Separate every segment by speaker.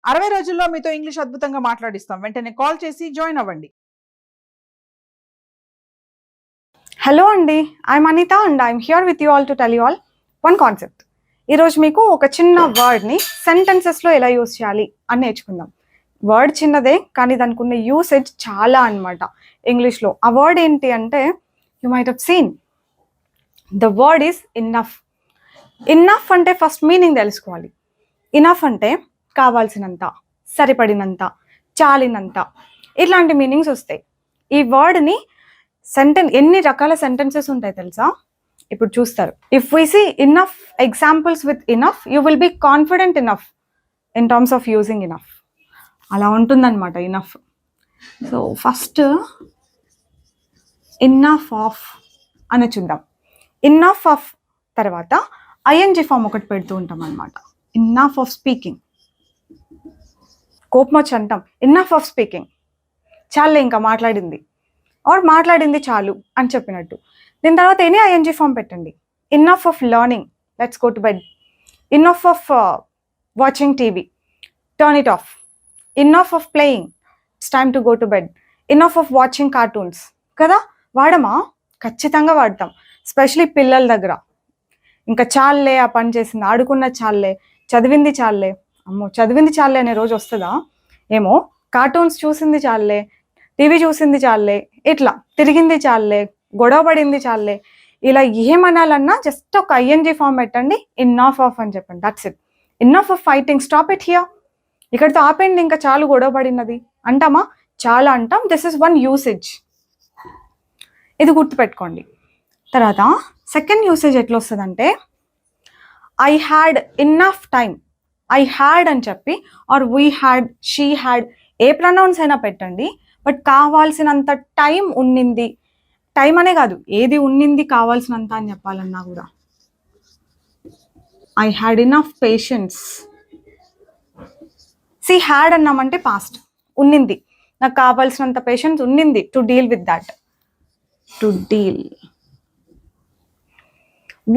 Speaker 1: 60 రోజుల్లో మీతో ఇంగ్లీష్ అద్భుతంగా మాట్లాడిస్తాం. వెంటనే కాల్ చేసి జాయిన్ అవ్వండి.
Speaker 2: హలో అండి, I'm Anitha and I'm here with you all to tell you all one concept. ఈరోజు మీకు ఒక చిన్న వర్డ్ని సెంటెన్సెస్లో ఎలా యూస్ చేయాలి అని నేర్చుకుందాం. వర్డ్ చిన్నదే కానీ దానికి ఉన్న యూసేజ్ చాలా అనమాట ఇంగ్లీష్లో. ఆ వర్డ్ ఏంటి అంటే, you might have seen the word is enough. Enough అంటే ఫస్ట్ మీనింగ్ తెలుసుకోవాలి. ఇనఫ్ అంటే కావాల్సినంత, సరిపడినంత, చాలినంత, ఇట్లాంటి మీనింగ్స్ వస్తాయి. ఈ వర్డ్ని ఎన్ని రకాల సెంటెన్సెస్ ఉంటాయి తెలుసా? ఇప్పుడు చూస్తారు. If we see enough examples with enough, you will be confident enough in terms of using enough. అలా ఉంటుందన్నమాట enough. So first enough of అని చూద్దాం. ఇన్నఫ్ ఆఫ్ తర్వాత ఐఎన్జి ఫామ్ ఒకటి పెడుతూ ఉంటాం అనమాట. Enough of speaking. కోపం వచ్చి అంటాం ఇన్నఫ్ ఆఫ్ స్పీకింగ్, చాలే ఇంకా మాట్లాడింది, ఆర్ మాట్లాడింది చాలు అని చెప్పినట్టు. దీని తర్వాత ఎనీ ఐఎన్జి ఫామ్ పెట్టండి. Enough of learning, let's go to bed. Enough of watching TV, turn it of. Enough of playing, it's time to go to bed. Enough of watching cartoons. కదా, వాడమా? ఖచ్చితంగా వాడతాం, స్పెషలీ పిల్లల దగ్గర. ఇంకా చాలే, ఆ పని చేసింది, ఆడుకున్న చాలే, చదివింది చాలే. అమ్మో, చదివింది చాలే అనే రోజు వస్తుందా ఏమో. కార్టూన్స్ చూసింది చాలే, టీవీ చూసింది చాలే, ఇట్లా తిరిగింది చాలే, గొడవ పడింది చాలే, ఇలా ఏమనాలన్నా జస్ట్ ఒక ఐఎన్జి ఫామ్ పెట్టండి, ఇన్నఫ్ ఆఫ్ అని చెప్పండి. That's it. Enough of fighting, stop it here. ఇక్కడితో ఆపేయండి, ఇంకా చాలు గొడవ పడినది అంటామా? చాలా అంటాం. దిస్ ఇస్ వన్ యూసేజ్, ఇది గుర్తుపెట్టుకోండి. తర్వాత సెకండ్ యూసేజ్ ఎట్లా వస్తుందంటే, I had enough time. I had అని చెప్పి, or we had, she had, a pronouns అయినా పెట్టండి, బట్ కావాల్సినంత టైం ఉన్నింది. టైం అనే కాదు, ఏది ఉన్నింది కావాల్సినంత అని చెప్పాలన్నా కూడా. I had enough patience. See had అన్నామంటే పాస్ట్, ఉన్నింది, నాకు కావాల్సినంత పేషెన్స్ ఉన్నింది to deal with that. To deal.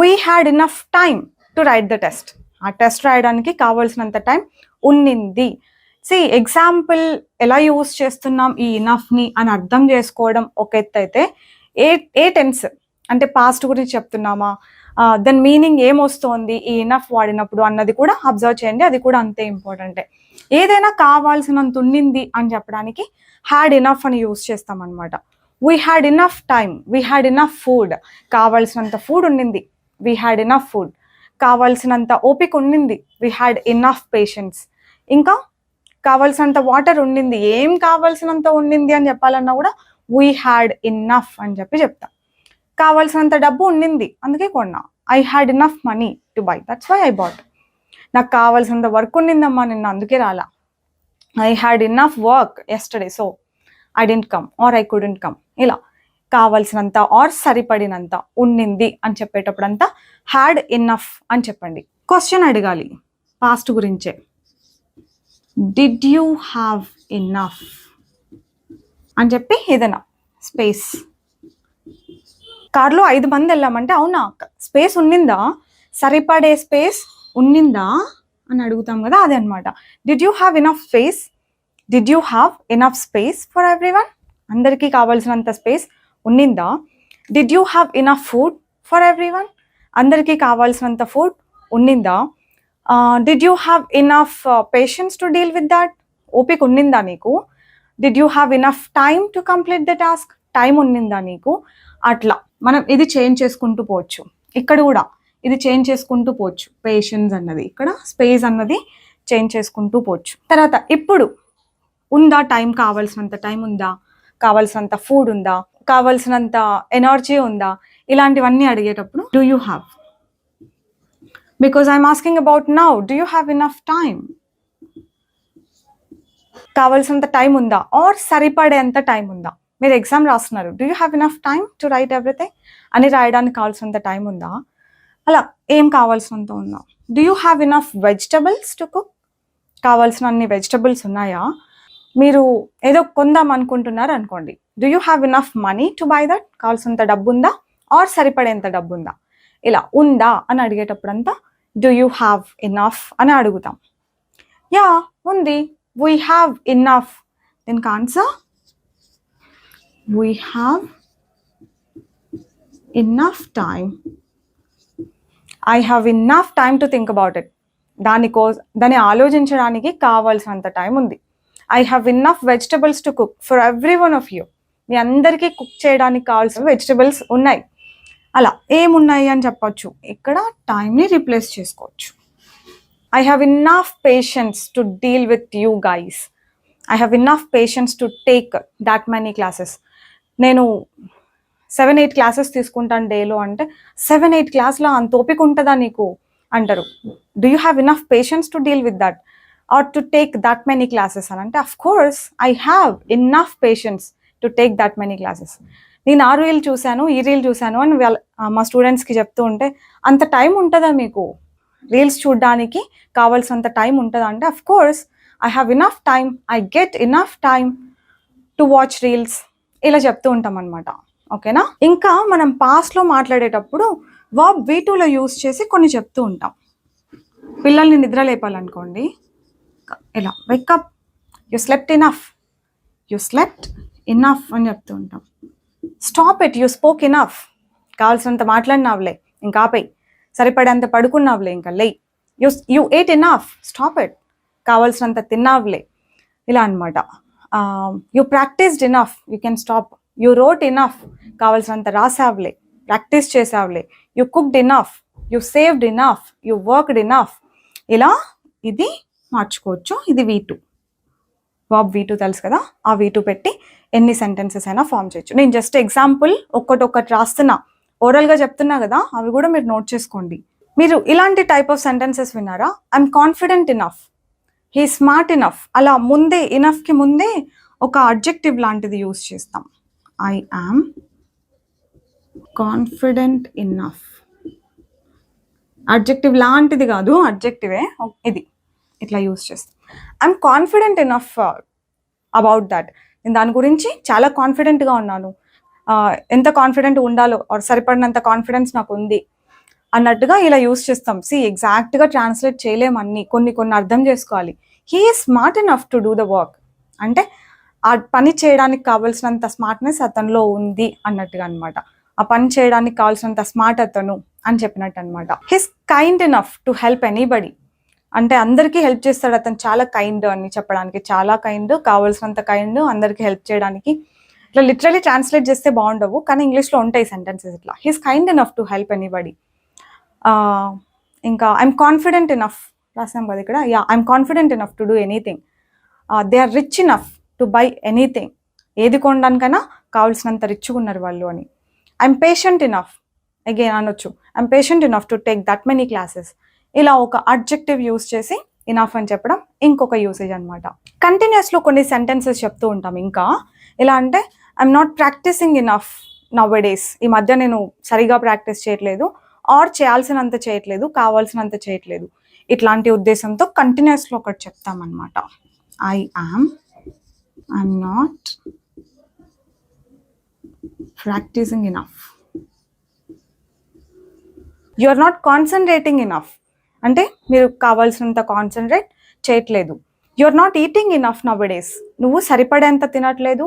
Speaker 2: We had enough time to write the test. ఆ టెస్ట్ రాయడానికి కావాల్సినంత టైం ఉన్నింది. సి ఎగ్జాంపుల్ ఎలా యూస్ చేస్తున్నాం ఈ ఇనఫ్ని అని అర్థం చేసుకోవడం ఒక ఎత్తు అయితే, ఏ టెన్స్ అంటే పాస్ట్ గురించి చెప్తున్నామా, దాని మీనింగ్ ఏమొస్తోంది ఈ ఇనఫ్ వాడినప్పుడు అన్నది కూడా అబ్జర్వ్ చేయండి. అది కూడా అంతే ఇంపార్టెంటే. ఏదైనా కావాల్సినంత ఉన్నింది అని చెప్పడానికి హ్యాడ్ ఇనఫ్ అని యూస్ చేస్తాం అనమాట. We had enough time, we had enough food, కావాల్సినంత ఫుడ్ ఉన్నింది, వీ హ్యాడ్ ఇనఫ్ ఫుడ్. కావాల్సినంత ఓపిక ఉన్నింది, వీ హ్యాడ్ ఇనఫ్ పేషెన్స్. ఇంకా కావాల్సినంత వాటర్ ఉండింది, ఏం కావాల్సినంత ఉండింది అని చెప్పాలన్నా కూడా వీ హ్యాడ్ ఇన్నఫ్ అని చెప్తాం. కావాల్సినంత డబ్బు ఉండింది, అందుకే కొన్నా. I had enough money to buy, that's why I bought. నాకు కావాల్సినంత వర్క్ ఉండిందమ్మా నిన్న, అందుకే రాలా. I had enough work yesterday, so I didn't come or I couldn't come. ఇలా కావాల్సినంత ఆర్ సరిపడినంత ఉన్నింది అని చెప్పేటప్పుడు అంతా హ్యాడ్ ఇన్నఫ్ అని చెప్పండి. క్వశ్చన్ అడగాలి పాస్ట్ గురించే. డిడ్ యూ హ్యావ్ ఇన్నఫ్ అని చెప్పి ఏదైనా స్పేస్. కార్లో 5 మంది వెళ్ళామంటే అవునా, స్పేస్ ఉన్నిందా, సరిపడే స్పేస్ ఉన్నిందా అని అడుగుతాం కదా, అదే అనమాట. Did you have enough space, did you have enough space for everyone, అందరికీ కావాల్సినంత స్పేస్ ఉన్నిందా. Did you have enough food for everyone, అందరికీ కావాల్సినంత ఫుడ్ ఉన్నిందా. Did you have enough patience to deal with that, ఓపిక ఉన్నిందా నీకు. Did you have enough time to complete the task, time ఉన్నిందా నీకు. అట్లా మనం ఇది చేంజ్ చేసుకుంటూ పోవచ్చు. ఇక్కడ కూడా ఇది చేంజ్ చేసుకుంటూ పోవచ్చు. పేషెన్స్ అన్నది ఇక్కడ, స్పేస్ అన్నది చేంజ్ చేసుకుంటూ పోవచ్చు. తర్వాత ఇప్పుడు ఉందా టైం, కావాల్సినంత టైం ఉందా, కావాల్సినంత ఫుడ్ ఉందా, కావాల్సినంత ఎనర్జీ ఉందా, ఇలాంటివన్నీ అడిగేటప్పుడు do you have. Because I'm asking about now, do you have enough time. కావాల్సినంత టైం ఉందా ఆర్ సరిపడేంత టైం ఉందా. మీరు ఎగ్జామ్ రాస్తున్నారు, do you have enough time to write everything అని రాయడానికి కావాల్సినంత టైం ఉందా. అలా ఏం కావాల్సినంత ఉందా. Do you have enough vegetables to cook, కావాల్సిన అన్ని వెజిటబుల్స్ ఉన్నాయా. మీరు ఏదో కొందాం అనుకుంటున్నారు అనుకోండి, do you have enough money to buy that, కావాల్సినంత డబ్బు ఉందా ఆర్ సరిపడేంత డబ్బు ఉందా. ఇలా ఉందా అని అడిగేటప్పుడు అంతా డూ యూ హ్యావ్ ఇనఫ్ అని అడుగుతాం. యా ఉంది. We have enough. దీనికి answer we have enough time. I have enough time to think about it. దాన్ని ఆలోచించడానికి కావాల్సినంత టైం ఉంది. I have enough vegetables to cook for every one of you. మీ అందరికీ కుక్ చేయడానికి కావాల్సిన వెజిటబుల్స్ ఉన్నాయి. అలా ఏమున్నాయి అని చెప్పొచ్చు. ఇక్కడ టైంని రీప్లేస్ చేసుకోవచ్చు. I have enough patience to deal with you guys. I have enough patience to take that many classes. నేను 7-8 క్లాసెస్ తీసుకుంటాను డేలో అంటే 7-8 క్లాస్లో అంత ఓపిక ఉంటుందా నీకు అంటారు. Do you have enough patience to deal with that or to take that many classes అని అంటే, of course I have enough patience to take that many classes. నేను ఆ రీల్ చూశాను, ఈ రీల్ చూశాను అని మా స్టూడెంట్స్కి చెప్తూ ఉంటే, అంత టైం ఉంటుందా మీకు రీల్స్ చూడడానికి కావాల్సినంత టైం ఉంటుందా అంటే, of course I have enough time, I get enough time to watch reels. ఇలా చెప్తూ ఉంటాం అనమాట. ఓకేనా? ఇంకా మనం పాస్ట్లో మాట్లాడేటప్పుడు వర్బ్ V2లో యూస్ చేసి కొన్ని చెప్తూ ఉంటాం. పిల్లల్ని నిద్ర లేపాలనుకోండి, ఇలా wake up, you slept enough, you slept enough అని చెప్తూ ఉంటాం. Stop it, you spoke enough, కావాల్సినంత మాట్లాడినావులే ఇంకా ఆపేయి, సరిపడేంత పడుకున్నావులే ఇంకా లే. You ate enough, stop it, కావాల్సినంత తిన్నావులే. ఇలా అనమాట. You practised enough, you can stop. You wrote enough, కావాల్సినంత రాసావులే, ప్రాక్టీస్ చేసావులే. You cooked enough, you saved enough, you worked enough. ఇలా ఇది మార్చుకోవచ్చు. ఇది V2, వర్బ్ V2 తెలుసు కదా, ఆ V2 పెట్టి ఎన్ని సెంటెన్సెస్ అయినా ఫామ్ చేయొచ్చు. నేను జస్ట్ ఎగ్జాంపుల్ ఒక్కటొక్కటి రాస్తున్నా, ఓరల్గా చెప్తున్నా కదా, అవి కూడా మీరు నోట్ చేసుకోండి. మీరు ఇలాంటి టైప్ ఆఫ్ సెంటెన్సెస్ విన్నారా? I'm confident enough, he smart enough. అలా ముందే ఇనఫ్కి ముందే ఒక అడ్జెక్టివ్ లాంటిది యూజ్ చేస్తాం. I am confident enough. Adjective లాంటిది కాదు, అడ్జెక్టివే ఇది, ఇట్లా యూజ్ చేస్తాం. I'm confident enough about that. నేను దాని గురించి చాలా కాన్ఫిడెంట్గా ఉన్నాను, ఎంత కాన్ఫిడెంట్ ఉండాలో ఆర్ సరిపడినంత కాన్ఫిడెన్స్ నాకు ఉంది అన్నట్టుగా ఇలా యూజ్ చేస్తాం. ఎగ్జాక్ట్గా ట్రాన్స్లేట్ చేయలేము అన్ని, కొన్ని అర్థం చేసుకోవాలి. He is smart enough to do the work అంటే ఆ పని చేయడానికి కావాల్సినంత స్మార్ట్నెస్ అతనిలో ఉంది అన్నట్టుగా అనమాట. ఆ పని చేయడానికి కావాల్సినంత స్మార్ట్ అతను అని చెప్పినట్టు అనమాట. His kind enough to help anybody అంటే అందరికీ హెల్ప్ చేస్తాడు అతను, చాలా కైండ్ అని చెప్పడానికి. చాలా కైండ్, కావాల్సినంత కైండ్, అందరికీ హెల్ప్ చేయడానికి. ఇట్లా లిటరలీ ట్రాన్స్లేట్ చేస్తే బాగుండవు, కానీ ఇంగ్లీష్లో ఉంటాయి సెంటెన్సెస్ ఇట్లా. He's kind enough to help anybody. ఇంకా ఐఎమ్ కాన్ఫిడెంట్ ఇనఫ్ రాసాం కదా ఇక్కడ. Yeah, I'm confident enough to do anything. They are rich enough to buy anything. ఏది కొనడానికైనా కావాల్సినంత రిచ్గా ఉన్నారు వాళ్ళు అని. ఐఎమ్ పేషెంట్ ఇనఫ్, అగైన్ అనొచ్చు, I'm patient enough to take that many classes. ఇలా ఒక అడ్జెక్టివ్ యూస్ చేసి ఇనఫ్ అని చెప్పడం ఇంకొక యూసేజ్ అనమాట. కంటిన్యూస్లో కొన్ని సెంటెన్సెస్ చెప్తూ ఉంటాం. ఇంకా ఎలా అంటే, I'm not practising enough nowadays. ఈ మధ్య నేను సరిగా ప్రాక్టీస్ చేయట్లేదు, ఆర్ చేయాల్సినంత చేయట్లేదు, కావాల్సినంత చేయట్లేదు. ఇట్లాంటి ఉద్దేశంతో కంటిన్యూస్లో ఒకటి చెప్తామన్నమాట. I'm not practising enough. You are not concentrating enough అంటే మీరు కావాల్సినంత కాన్సన్ట్రేట్ చేయట్లేదు. You are not eating enough nowadays, నువ్వు సరిపడేంత తినట్లేదు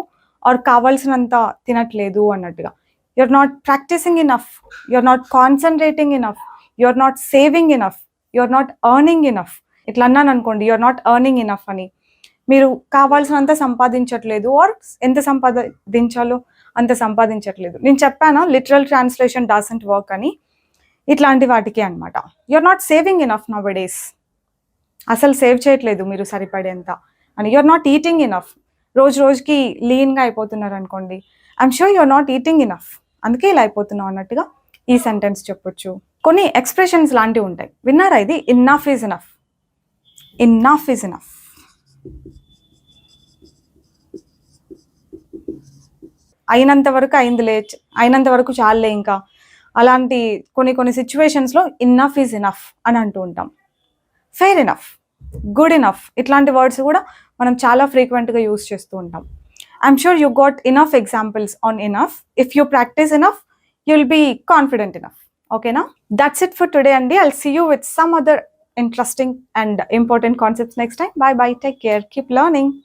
Speaker 2: ఆర్ కావాల్సినంత తినట్లేదు అన్నట్టుగా. You are not practising enough, you are not concentrating enough, you are not saving enough, you are not earning enough. ఇట్లా అన్నాను అనుకోండి, you are not earning enough అని, మీరు కావాల్సినంత సంపాదించట్లేదు ఆర్ ఎంత సంపాదించాలో అంత సంపాదించట్లేదు. నేను చెప్పానా లిటరల్ ట్రాన్స్లేషన్ డజంట్ వర్క్ అని. ఇట్లాంటి వాటికి అనమాట. You are not saving enough nowadays, అసలు సేవ్ చేయట్లేదు మీరు సరిపడేంత అని. You are not eating enough, రోజుకి లీన్గా అయిపోతున్నారు అనుకోండి, I'm sure you are not eating enough, అందుకే ఇలా అయిపోతున్నావు అన్నట్టుగా ఈ సెంటెన్స్ చెప్పొచ్చు. కొన్ని ఎక్స్ప్రెషన్స్ లాంటివి ఉంటాయి, విన్నారా? ఇది enough is enough, enough is enough. అయినంత వరకు అయిందిలే, అయినంత వరకు చాలులే ఇంకా. అలాంటి కొన్ని సిచ్యువేషన్స్లో ఇన్నఫ్ ఈజ్ ఇనఫ్ అని అంటూ ఉంటాం. ఫెయిర్ ఇనఫ్, గుడ్ ఇనఫ్, ఇట్లాంటి వర్డ్స్ కూడా మనం చాలా ఫ్రీక్వెంట్గా యూజ్ చేస్తూ ఉంటాం. I'm sure you got enough examples on enough. If you practice enough, you will be confident enough. ఓకేనా? దట్స్ ఇట్ ఫర్ టుడే అండి. I'll see you with some other interesting and important concepts next time. Bye bye. Take care. Keep learning.